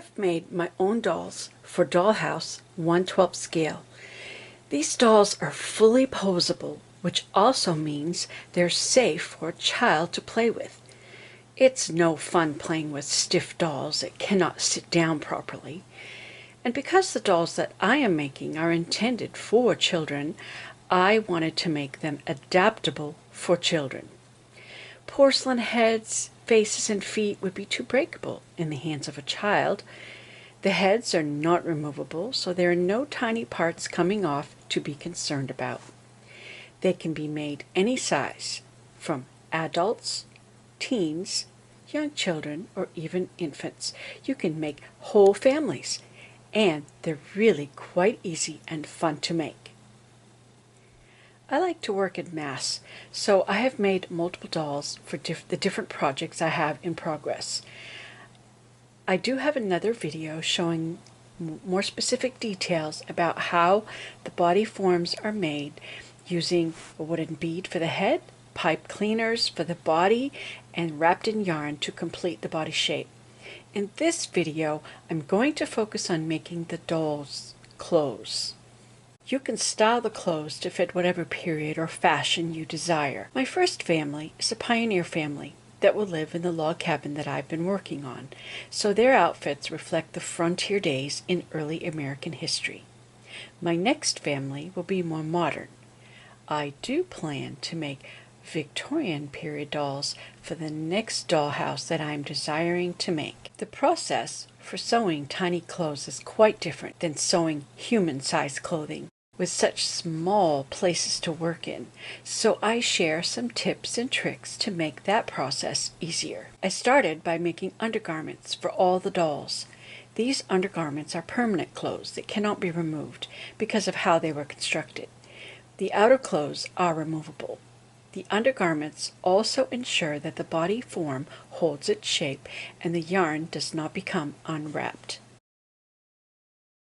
have made my own dolls for Dollhouse 1/12 scale. These dolls are fully posable, which also means they're safe for a child to play with. It's no fun playing with stiff dolls that cannot sit down properly. And because the dolls that I am making are intended for children, I wanted to make them adaptable for children. Porcelain heads, faces, and feet would be too breakable in the hands of a child. The heads are not removable, so there are no tiny parts coming off to be concerned about. They can be made any size, from adults, teens, young children, or even infants. You can make whole families, and they're really quite easy and fun to make. I like to work in mass, so I have made multiple dolls for the different projects I have in progress. I do have another video showing more specific details about how the body forms are made using a wooden bead for the head, pipe cleaners for the body, and wrapped in yarn to complete the body shape. In this video, I'm going to focus on making the doll's clothes. You can style the clothes to fit whatever period or fashion you desire. My first family is a pioneer family that will live in the log cabin that I've been working on, so their outfits reflect the frontier days in early American history. My next family will be more modern. I do plan to make Victorian period dolls for the next dollhouse that I'm desiring to make. The process for sewing tiny clothes is quite different than sewing human-sized clothing with such small places to work in, so I share some tips and tricks to make that process easier. I started by making undergarments for all the dolls. These undergarments are permanent clothes that cannot be removed because of how they were constructed. The outer clothes are removable. The undergarments also ensure that the body form holds its shape and the yarn does not become unwrapped.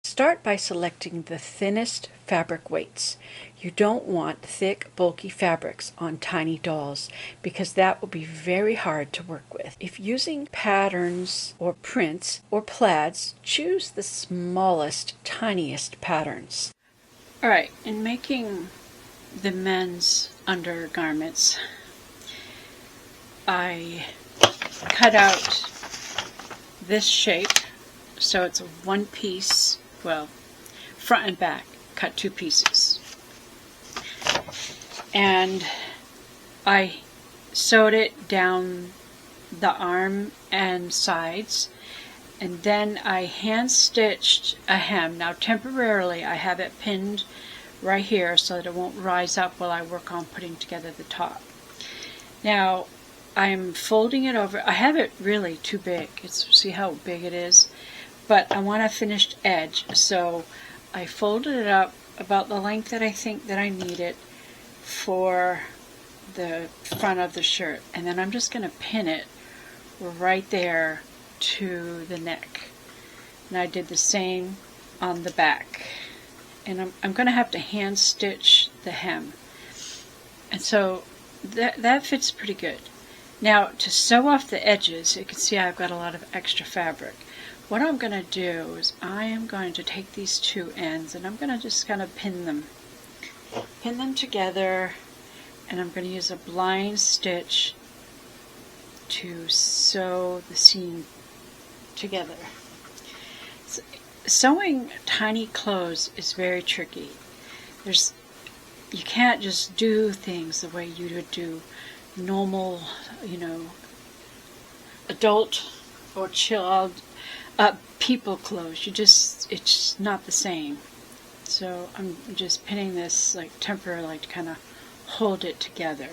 Start by selecting the thinnest fabric weights. You don't want thick, bulky fabrics on tiny dolls because that will be very hard to work with. If using patterns or prints or plaids, choose the smallest, tiniest patterns. Alright, in making the men's undergarments, I cut out this shape so it's a one piece, well, front and back, cut two pieces. And I sewed it down the arm and sides, and then I hand stitched a hem. Now temporarily I have it pinned right here so that it won't rise up while I work on putting together the top. Now I'm folding it over. I have it really too big. See how big it is? But I want a finished edge, so I folded it up about the length that I think that I need it for the front of the shirt, and then I'm just going to pin it right there to the neck. And I did the same on the back. And I'm going to have to hand stitch the hem. And so that fits pretty good. Now to sew off the edges, you can see I've got a lot of extra fabric. What I'm going to do is I am going to take these two ends and I'm going to just kind of pin them together, and I'm going to use a blind stitch to sew the seam together. So, sewing tiny clothes is very tricky. You can't just do things the way you would do normal, adult or child people clothes. It's not the same. So I'm just pinning this temporarily to kind of hold it together.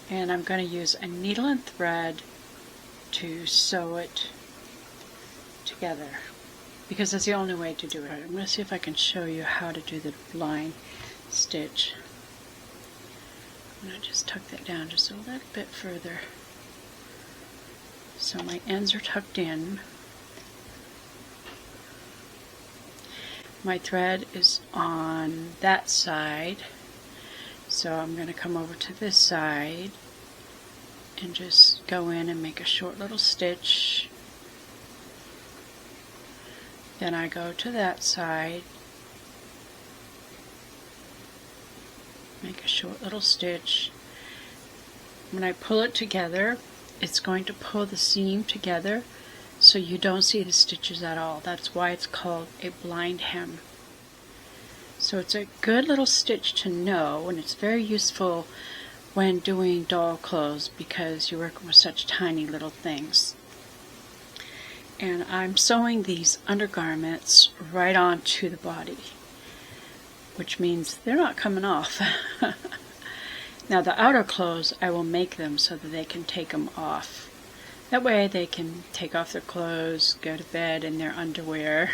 And I'm going to use a needle and thread to sew it together, because that's the only way to do it. I'm going to see if I can show you how to do the blind stitch. I'm going to just tuck that down just a little bit further. So my ends are tucked in. My thread is on that side, so I'm going to come over to this side and just go in and make a short little stitch Then I go to that side, make a short little stitch. When I pull it together, it's going to pull the seam together so you don't see the stitches at all. That's why it's called a blind hem. So it's a good little stitch to know, and it's very useful when doing doll clothes because you're working with such tiny little things. And I'm sewing these undergarments right onto the body, which means they're not coming off. Now the outer clothes, I will make them so that they can take them off. That way they can take off their clothes, go to bed in their underwear.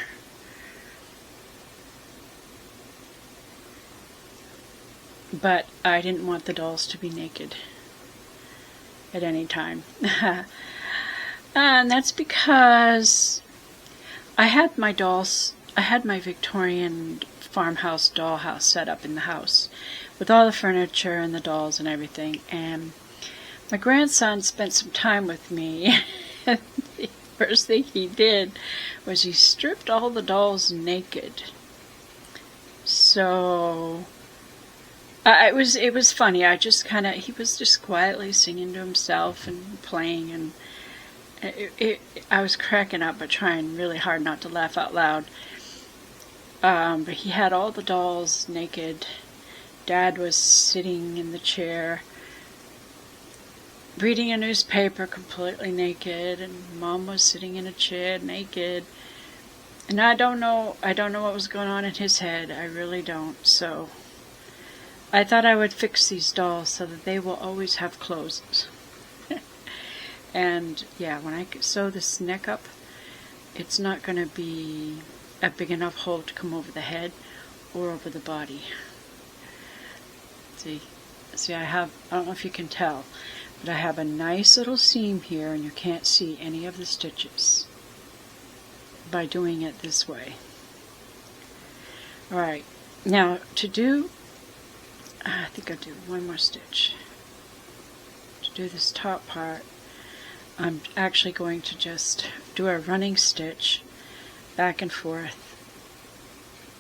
But I didn't want the dolls to be naked at any time. And that's because I had my dolls, I had my Victorian farmhouse dollhouse set up in the house with all the furniture and the dolls and everything. And my grandson spent some time with me. And the first thing he did was he stripped all the dolls naked. So it was funny. He was just quietly singing to himself and playing, and I was cracking up but trying really hard not to laugh out loud. But he had all the dolls naked. Dad was sitting in the chair reading a newspaper completely naked, and Mom was sitting in a chair naked. And I don't know what was going on in his head. I really don't. So I thought I would fix these dolls so that they will always have clothes. And yeah, when I sew this neck up, it's not going to be a big enough hole to come over the head or over the body. See, I don't know if you can tell, but I have a nice little seam here, and you can't see any of the stitches by doing it this way. Alright, now to do, I think I'll do one more stitch. To do this top part, I'm actually going to just do a running stitch back and forth,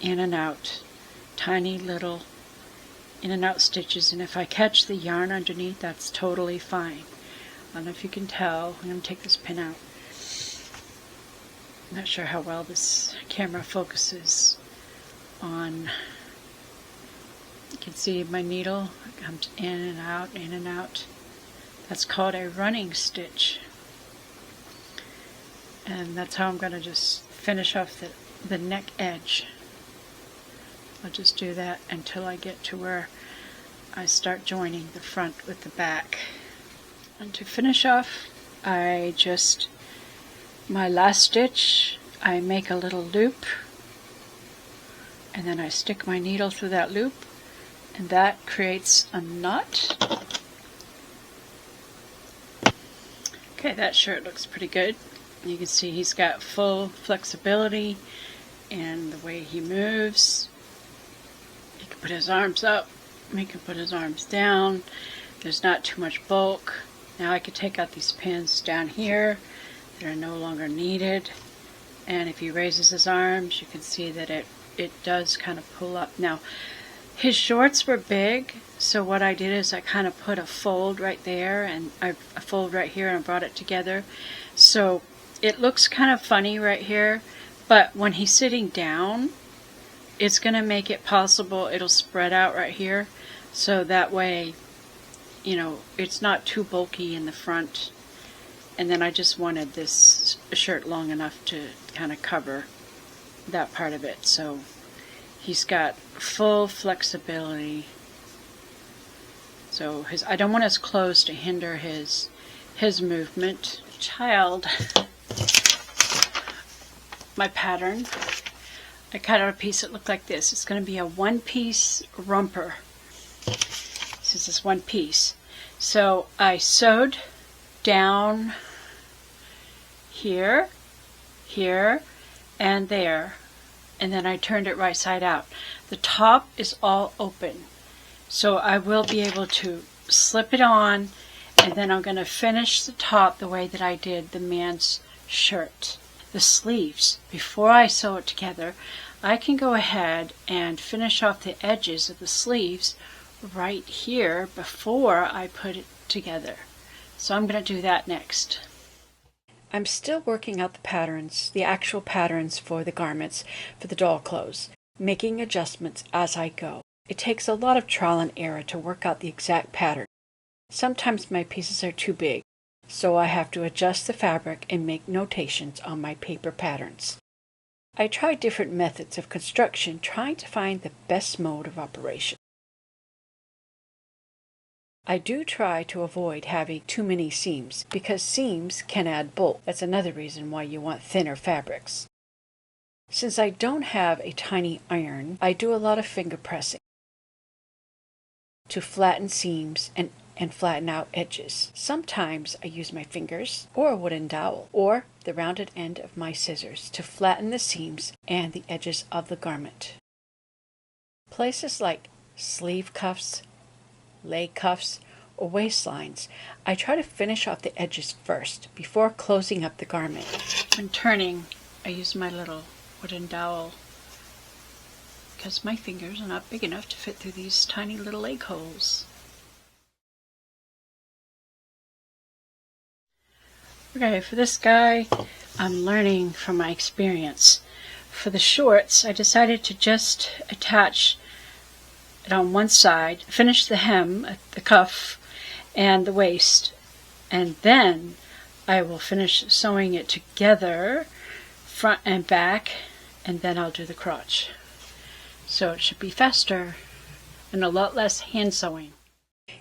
in and out, tiny little in and out stitches, and if I catch the yarn underneath, that's totally fine. I don't know if you can tell. I'm going to take this pin out. I'm not sure how well this camera focuses on. You can see my needle comes in and out, in and out. That's called a running stitch. And that's how I'm going to just finish off the neck edge. I'll just do that until I get to where I start joining the front with the back. And to finish off, my last stitch, I make a little loop, and then I stick my needle through that loop, and that creates a knot. Okay, that shirt looks pretty good. You can see he's got full flexibility in the way he moves. He can put his arms up, he can put his arms down. There's not too much bulk. Now I could take out these pins down here that are no longer needed. And if he raises his arms, you can see that it does kind of pull up. Now, his shorts were big, so what I did is I kind of put a fold right there, and a fold right here, and I brought it together. So it looks kind of funny right here, but when he's sitting down, it's going to make it possible. It'll spread out right here, so that way, you know, it's not too bulky in the front. And then I just wanted this shirt long enough to kind of cover that part of it. So he's got full flexibility. So I don't want his clothes to hinder his movement. Child, my pattern, I cut out a piece that looked like this. It's going to be a one-piece romper. This is one piece. So I sewed down here, here, and there, and then I turned it right side out. The top is all open, so I will be able to slip it on, and then I'm going to finish the top the way that I did the man's shirt. the sleeves. Before I sew it together, I can go ahead and finish off the edges of the sleeves right here before I put it together. So I'm going to do that next. I'm still working out the patterns, the actual patterns for the garments for the doll clothes, making adjustments as I go. It takes a lot of trial and error to work out the exact pattern. Sometimes my pieces are too big, so I have to adjust the fabric and make notations on my paper patterns. I try different methods of construction, trying to find the best mode of operation. I do try to avoid having too many seams, because seams can add bulk. That's another reason why you want thinner fabrics. Since I don't have a tiny iron, I do a lot of finger pressing to flatten seams and flatten out edges. Sometimes I use my fingers or a wooden dowel or the rounded end of my scissors to flatten the seams and the edges of the garment. Places like sleeve cuffs, leg cuffs, or waistlines, I try to finish off the edges first before closing up the garment. When turning, I use my little wooden dowel because my fingers are not big enough to fit through these tiny little leg holes. Okay, for this guy, I'm learning from my experience. For the shorts, I decided to just attach it on one side, finish the hem, the cuff, and the waist, and then I will finish sewing it together, front and back, and then I'll do the crotch. So it should be faster and a lot less hand sewing.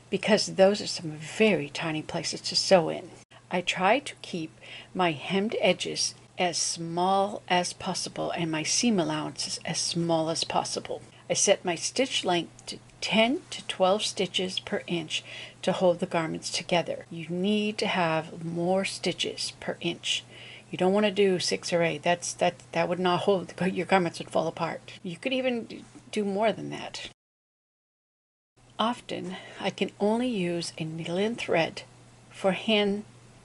Because those are some very tiny places to sew in. I try to keep my hemmed edges as small as possible and my seam allowances as small as possible. I set my stitch length to 10 to 12 stitches per inch to hold the garments together. You need to have more stitches per inch. You don't want to do 6 or 8. That would not hold. Your garments would fall apart. You could even do more than that. Often, I can only use a needle and thread for hand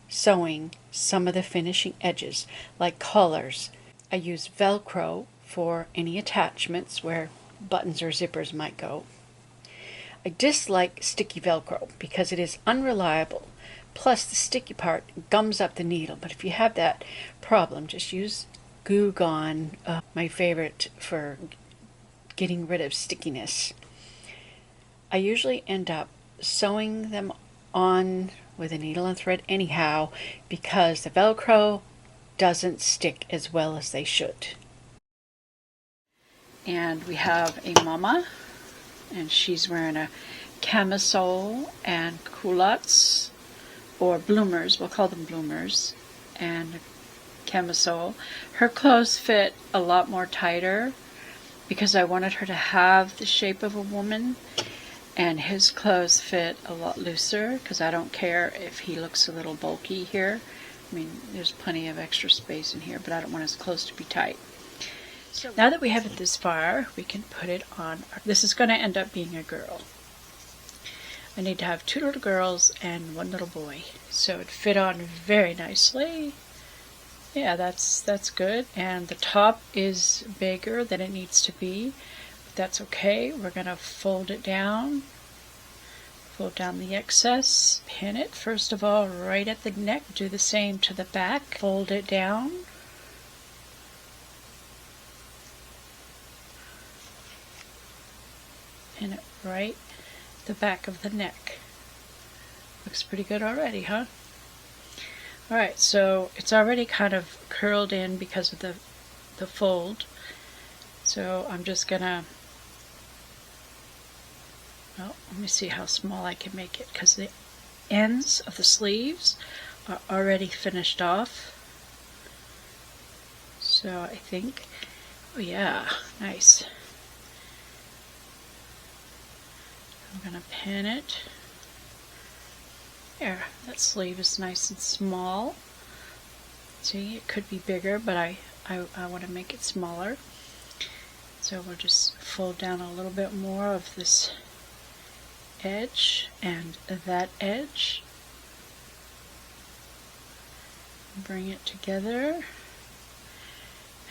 sewing some of the finishing edges, like collars. I use Velcro for any attachments where buttons or zippers might go. I dislike sticky Velcro because it is unreliable. Plus, the sticky part gums up the needle. But if you have that problem, just use Goo Gone, my favorite for getting rid of stickiness. I usually end up sewing them on with a needle and thread anyhow because the Velcro doesn't stick as well as they should. And we have a mama, and she's wearing a camisole and culottes, or bloomers, we'll call them bloomers, and a camisole. Her clothes fit a lot more tighter because I wanted her to have the shape of a woman, and his clothes fit a lot looser because I don't care if he looks a little bulky here. I mean, there's plenty of extra space in here, but I don't want his clothes to be tight. So now that we have it this far, we can put it on. This is going to end up being a girl. I need to have 2 little girls and 1 little boy. So it fit on very nicely. Yeah, that's good. And the top is bigger than it needs to be. But that's okay. We're going to fold it down. Fold down the excess. Pin it, first of all, right at the neck. Do the same to the back. Fold it down. Pin it right the back of the neck. Looks pretty good already, huh? Alright, so it's already kind of curled in because of the fold. So I'm just gonna, well, let me see how small I can make it, because the ends of the sleeves are already finished off. So I think, oh yeah, nice. I'm going to pin it. There, that sleeve is nice and small. See, it could be bigger, but I want to make it smaller. So we'll just fold down a little bit more of this edge and that edge. Bring it together.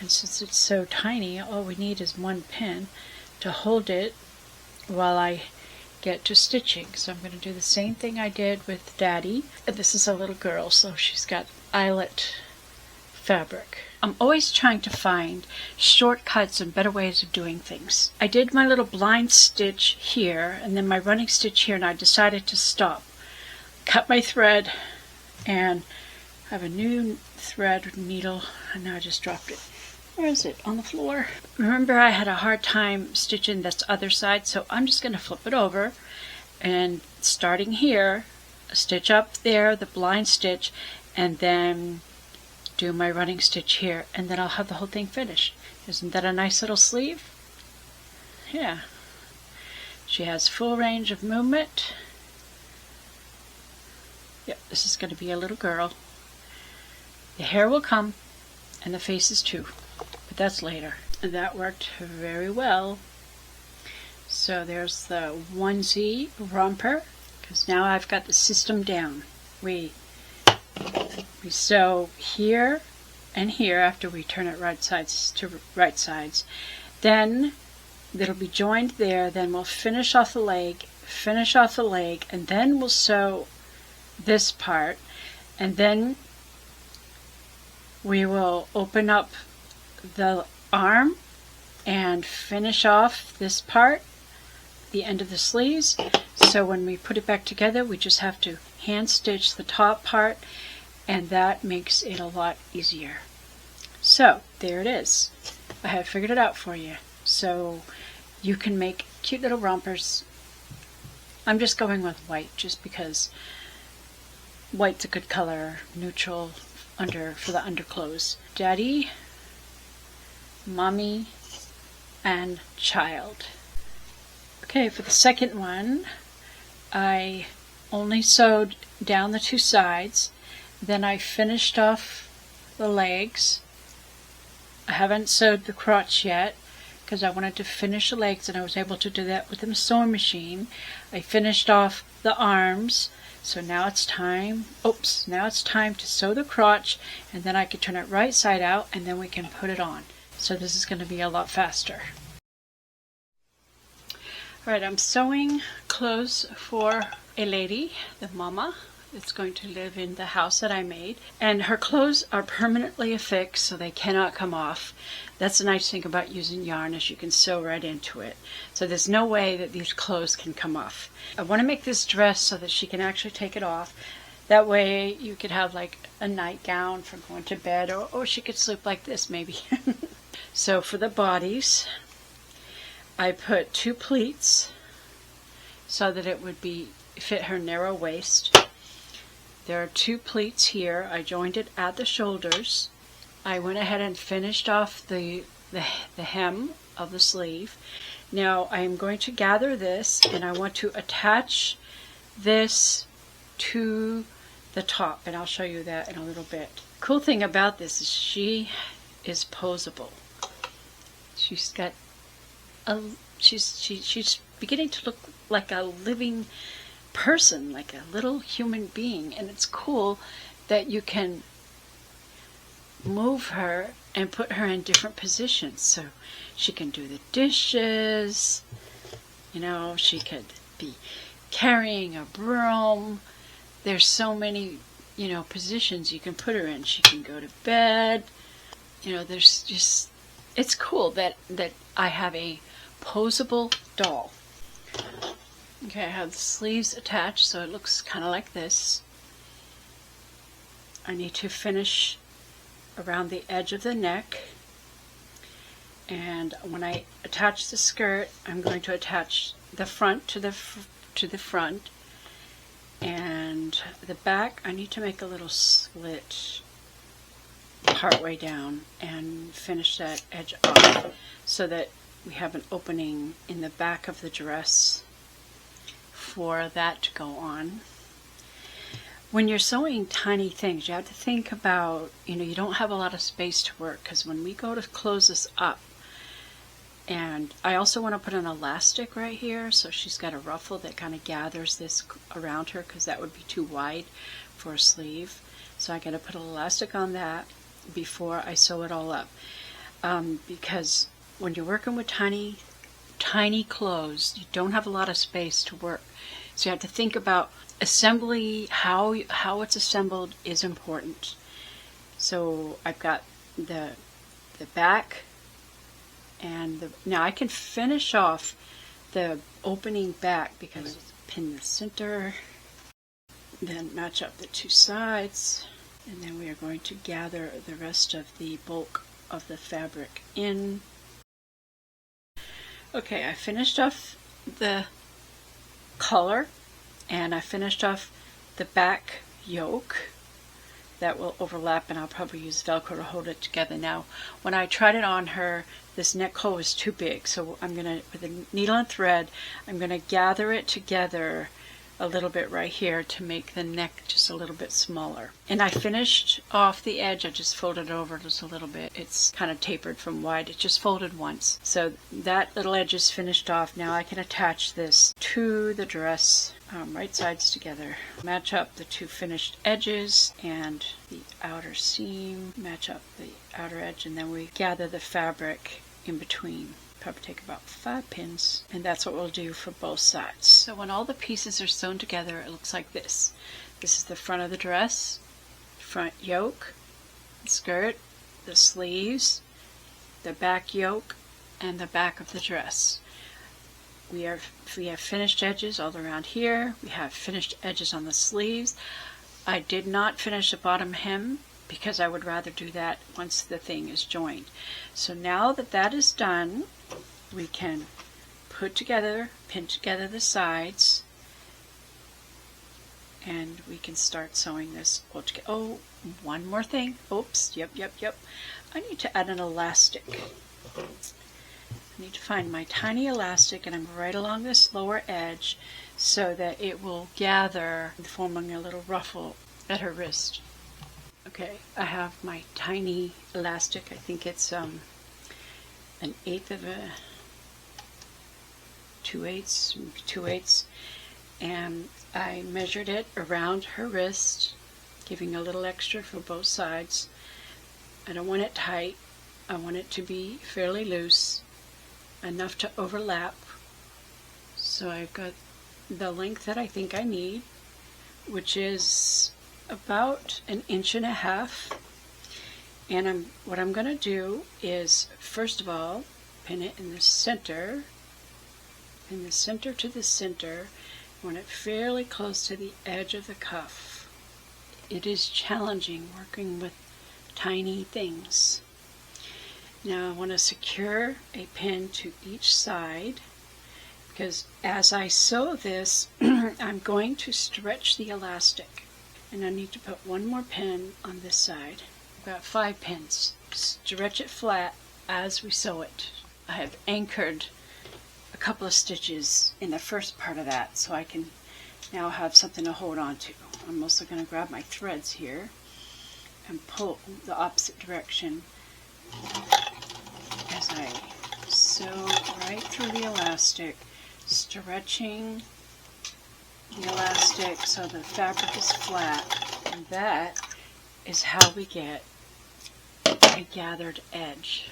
And since it's so tiny, all we need is one pin to hold it while I get to stitching. So I'm going to do the same thing I did with Daddy. And this is a little girl, so she's got eyelet fabric. I'm always trying to find shortcuts and better ways of doing things. I did my little blind stitch here and then my running stitch here, and I decided to stop. Cut my thread and have a new thread needle, and now I just dropped it. Where is it? On the floor. Remember, I had a hard time stitching this other side, so I'm just going to flip it over and starting here, stitch up there, the blind stitch, and then do my running stitch here, and then I'll have the whole thing finished. Isn't that a nice little sleeve? Yeah. She has full range of movement. Yep, this is going to be a little girl. The hair will come, and the faces too, but that's later. And that worked very well. So there's the onesie romper, because now I've got the system down. We sew here and here after we turn it right sides to right sides. Then it'll be joined there. Then we'll finish off the leg, and then we'll sew this part, and then we will open up the arm and finish off this part, the end of the sleeves. So when we put it back together, we just have to hand stitch the top part, and that makes it a lot easier. So there it is. I have figured it out for you. So you can make cute little rompers. I'm just going with white just because white's a good color, neutral for the underclothes. Daddy, Mommy, and Child. Okay, for the second one, I only sewed down the two sides. Then I finished off the legs. I haven't sewed the crotch yet because I wanted to finish the legs, and I was able to do that with the sewing machine. I finished off the arms, so now it's time, now it's time to sew the crotch, and then I can turn it right side out, and then we can put it on. So this is going to be a lot faster. Alright, I'm sewing clothes for a lady, the mama, that's going to live in the house that I made. And her clothes are permanently affixed, so they cannot come off. That's the nice thing about using yarn, is you can sew right into it. So there's no way that these clothes can come off. I want to make this dress so that she can actually take it off. That way you could have like a nightgown for going to bed, or she could sleep like this maybe. So for the bodies, I put 2 pleats so that it would fit her narrow waist. There are 2 pleats here. I joined it at the shoulders. I went ahead and finished off the hem of the sleeve. Now I am going to gather this, and I want to attach this to the top, and I'll show you that in a little bit. Cool thing about this is she is posable. She's got she's beginning to look like a living person, like a little human being, and it's cool that you can move her and put her in different positions. So she can do the dishes, she could be carrying a broom. There's so many positions you can put her in. She can go to bed. It's cool that I have a posable doll. Okay, I have the sleeves attached, so it looks kind of like this. I need to finish around the edge of the neck, and when I attach the skirt, I'm going to attach the front to the front, and the back I need to make a little slit part way down and finish that edge off so that we have an opening in the back of the dress for that to go on. When you're sewing tiny things, you have to think about, you don't have a lot of space to work, because when we go to close this up, and I also want to put an elastic right here, so she's got a ruffle that kind of gathers this around her, because that would be too wide for a sleeve. So I got to put an elastic on that before I sew it all up. because when you're working with tiny clothes, you don't have a lot of space to work. So you have to think about assembly, how it's assembled is important. So I've got the back, and now I can finish off the opening back because pin the center, then match up the two sides, and then we are going to gather the rest of the bulk of the fabric in. Okay, I finished off the collar, and I finished off the back yoke. That will overlap, and I'll probably use Velcro to hold it together. Now, when I tried it on her, this neck hole was too big, so I'm going to, with a needle and thread, I'm going to gather it together a little bit right here to make the neck just a little bit smaller. And I finished off the edge. I just folded it over just a little bit. It's kind of tapered from wide. It just folded once. So that little edge is finished off. Now I can attach this to the dress, right sides together. Match up the two finished edges and the outer seam. Match up the outer edge, and then we gather the fabric in between. Probably take about 5 pins, and that's what we'll do for both sides. So when all the pieces are sewn together, it looks like this. This is the front of the dress, front yoke, the skirt, the sleeves, the back yoke, and the back of the dress. We have finished edges all around here. We have finished edges on the sleeves. I did not finish the bottom hem because I would rather do that once the thing is joined. So now that that is done, we can pin together the sides, and we can start sewing this all together. Oh, one more thing. Oops, yep. I need to add an elastic. I need to find my tiny elastic, and I'm right along this lower edge so that it will gather, forming a little ruffle at her wrist. Okay, I have my tiny elastic. I think it's an 1/8 of a 2/8, and I measured it around her wrist, giving a little extra for both sides. I don't want it tight. I want it to be fairly loose, enough to overlap. So I've got the length that I think I need, which is about 1.5 inches. And what I'm going to do is, first of all, pin it in the center, pin the center to the center. I want it fairly close to the edge of the cuff. It is challenging working with tiny things. Now I want to secure a pin to each side, because as I sew this, I'm going to stretch the elastic. And I need to put one more pin on this side. I've got 5 pins. Stretch it flat as we sew it. I have anchored a couple of stitches in the first part of that, so I can now have something to hold on to. I'm also going to grab my threads here and pull the opposite direction as I sew right through the elastic, stretching the elastic so the fabric is flat, and that is how we get a gathered edge.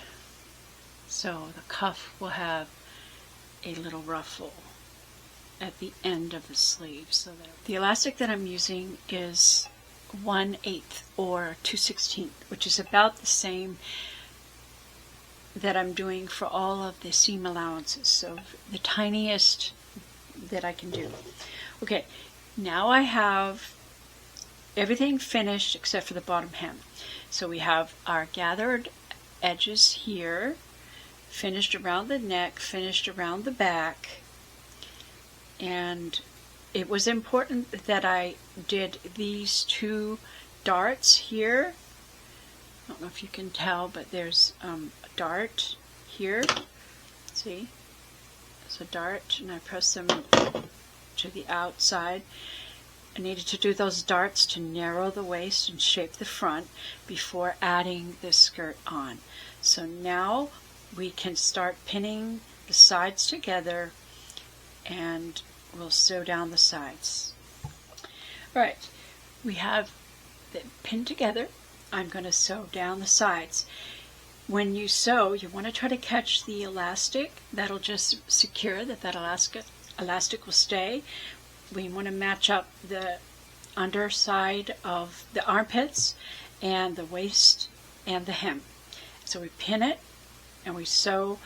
So the cuff will have a little ruffle at the end of the sleeve. So that the elastic that I'm using is 1/8 or 2/16, which is about the same that I'm doing for all of the seam allowances, so the tiniest that I can do. Okay, now I have everything finished except for the bottom hem. So we have our gathered edges here, finished around the neck, finished around the back, and it was important that I did these 2 darts here. I don't know if you can tell, but there's a dart here. See? There's a dart, and I press them to the outside. I needed to do those darts to narrow the waist and shape the front before adding this skirt on. So now we can start pinning the sides together, and we'll sew down the sides. Alright, we have them pinned together. I'm going to sew down the sides. when you sew, you want to try to catch the elastic. That'll just secure that elastic will stay. We want to match up the underside of the armpits and the waist and the hem. So we pin it and we sew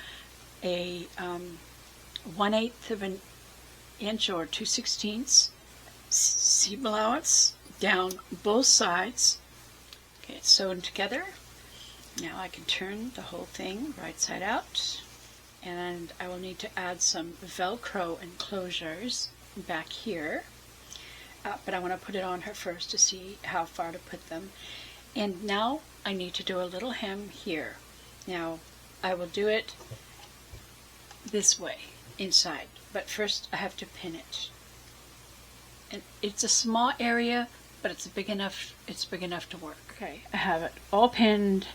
a 1/8 of an inch or 2/16 seam allowance down both sides. Okay, it's sewn together. Now I can turn the whole thing right side out, and I will need to add some Velcro enclosures back here, but I want to put it on her first to see how far to put them. And now I need to do a little hem here. Now I will do it this way inside, but first I have to pin it. And it's a small area, but it's big enough to work. Okay, I have it all pinned,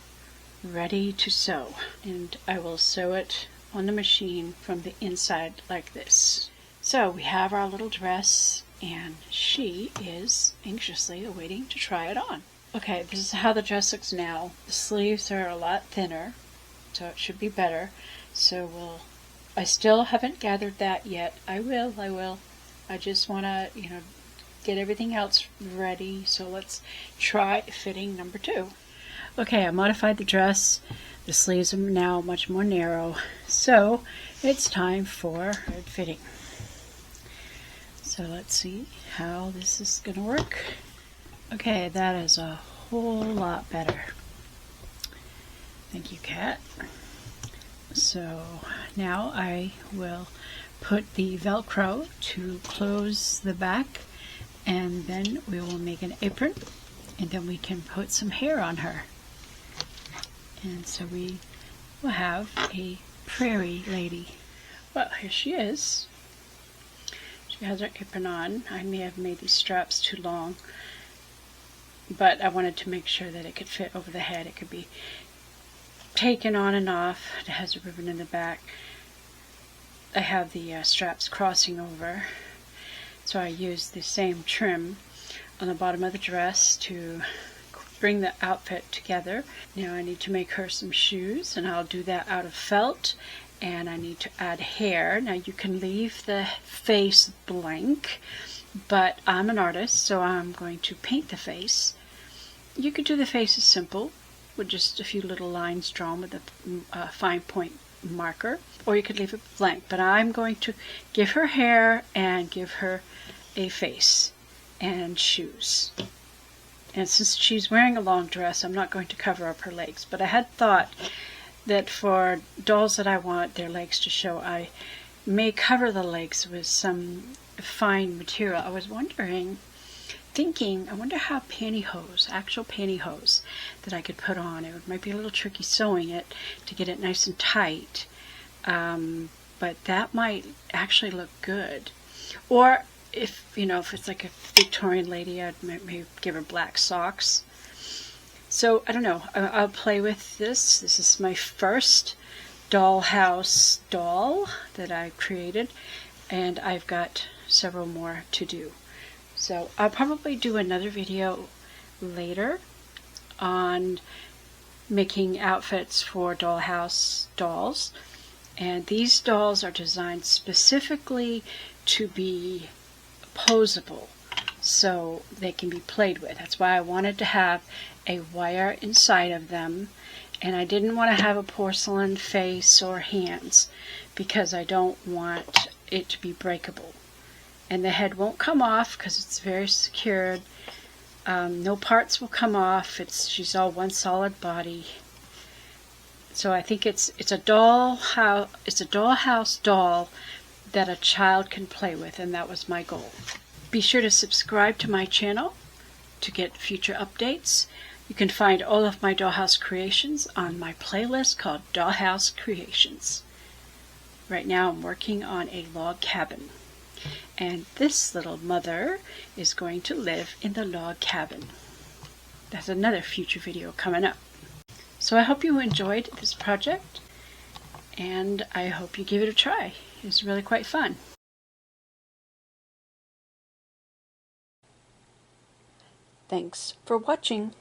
ready to sew, and I will sew it on the machine from the inside like this. So we have our little dress, and she is anxiously awaiting to try it on. Okay, this is how the dress looks now. The sleeves are a lot thinner, so it should be better. So I still haven't gathered that yet. I will. I just want to, get everything else ready. So let's try fitting number 2. Okay, I modified the dress. The sleeves are now much more narrow. So it's time for fitting. So let's see how this is going to work. Okay, that is a whole lot better. Thank you, Kat. So now I will put the Velcro to close the back, and then we will make an apron, and then we can put some hair on her. And so we will have a prairie lady. Well, here she is. She has her apron on. I may have made these straps too long, but I wanted to make sure that it could fit over the head. It could be taken on and off. It has a ribbon in the back. I have the straps crossing over, so I used the same trim on the bottom of the dress to bring the outfit together. Now I need to make her some shoes, and I'll do that out of felt, and I need to add hair. Now you can leave the face blank, but I'm an artist, so I'm going to paint the face. You could do the face as simple, with just a few little lines drawn with a fine point marker, or you could leave it blank, but I'm going to give her hair and give her a face and shoes. And since she's wearing a long dress, I'm not going to cover up her legs, but I had thought that for dolls that I want their legs to show, I may cover the legs with some fine material. I was thinking, I wonder how actual pantyhose that I could put on. It might be a little tricky sewing it to get it nice and tight, but that might actually look good. Or if it's like a Victorian lady, I'd maybe give her black socks. So I don't know. I'll play with this. This is my first Dollhouse doll that I've created, and I've got several more to do. So I'll probably do another video later on making outfits for Dollhouse dolls. And these dolls are designed specifically to be posable, so they can be played with. That's why I wanted to have a wire inside of them, and I didn't want to have a porcelain face or hands because I don't want it to be breakable. And the head won't come off because it's very secured. No parts will come off. She's all one solid body. So I think it's a Dollhouse doll that a child can play with, and that was my goal. Be sure to subscribe to my channel to get future updates. You can find all of my Dollhouse creations on my playlist called Dollhouse Creations. Right now I'm working on a log cabin, and this little mother is going to live in the log cabin. That's another future video coming up. So I hope you enjoyed this project, and I hope you give it a try. It's really quite fun. Thanks for watching.